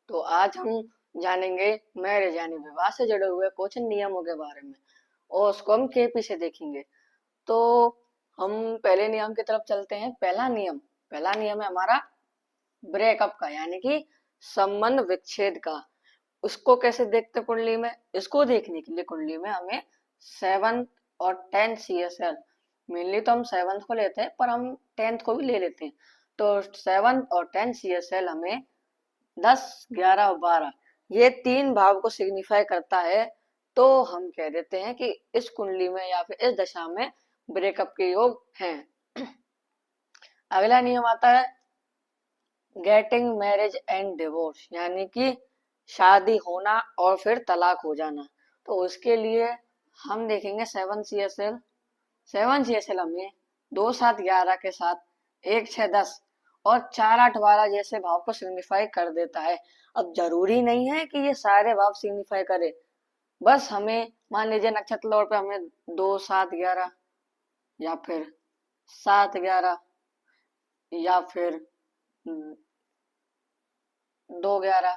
तो आज हम जानेंगे मैरिज यानी विवाह से जुड़े हुए कुछ नियमों के बारे में और उसको हम केपी से देखेंगे। तो हम पहले नियम की तरफ चलते हैं। पहला नियम है हमारा ब्रेकअप का, यानी कि संबंध विच्छेद का। उसको कैसे देखते कुंडली में? इसको देखने के लिए कुंडली में हमें 7th और 10th CSL, मेनली तो हम 7th को लेते हैं पर हम 10th को भी ले लेते हैं। तो 7th और 10th CSL हमें 10, 11 और 12 ये तीन भाव को सिग्निफाई करता है। तो हम कह देते हैं कि इस कुंडली में या फिर इस दशा में ब्रेकअप के योग हैं। अगला नियम आता है गेटिंग मैरिज एंड डिवोर्स, यानी कि शादी होना और फिर तलाक हो जाना। तो उसके लिए हम देखेंगे 7 CSL हमें 2, 7, 11 के साथ 1, 6, 10 और 4, 8, 12 जैसे भाव को सिग्निफाई कर देता है। अब जरूरी नहीं है कि ये सारे भाव सिग्निफाई करे, बस हमें मान लीजिए नक्षत्र तौर पे हमें 2, 7, 11 या फिर 7, 11 या फिर 2, 11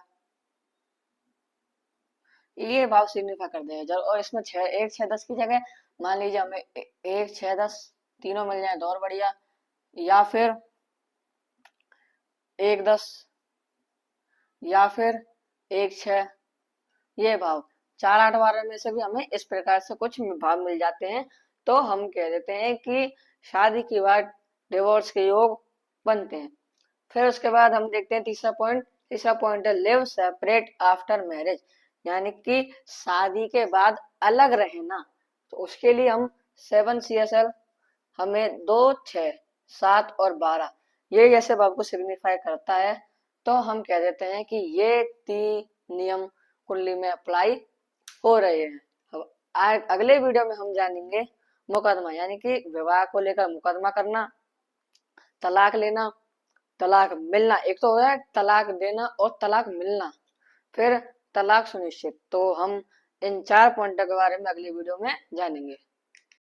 ये भाव सिग्निफाई कर देगा जब। और इसमें 1, 6, 10 की जगह मान लीजिए हमें 1, 6, 10 तीनों मिल जाए तो और बढ़िया, या फिर 1, 10 या फिर 1, 6 ये भाव। 4, 8, 12 में से भी हमें इस प्रकार से कुछ भाव मिल जाते हैं। तो हम कह देते हैं कि शादी के बाद डिवोर्स के योग बनते हैं। फिर उसके बाद हम देखते हैं तीसरा पॉइंट है लिव सेपरेट आफ्टर मैरिज, यानी कि शादी के बाद अलग रहना। तो उसके लिए हम 7 CSL हमें 2, 6, 7 और 12 ये जैसे भाव को सिग्निफाई करता है। तो हम कह देते हैं कि ये तीन नियम कुंडली में अप्लाई हो रहे हैं। अब अगले वीडियो में हम जानेंगे मुकदमा, यानी कि विवाह को लेकर मुकदमा करना, तलाक लेना, तलाक मिलना। एक तो हो है तलाक देना और तलाक मिलना, फिर तलाक सुनिश्चित। तो हम इन 4 पॉइंटों के बारे में अगली वीडियो में जानेंगे।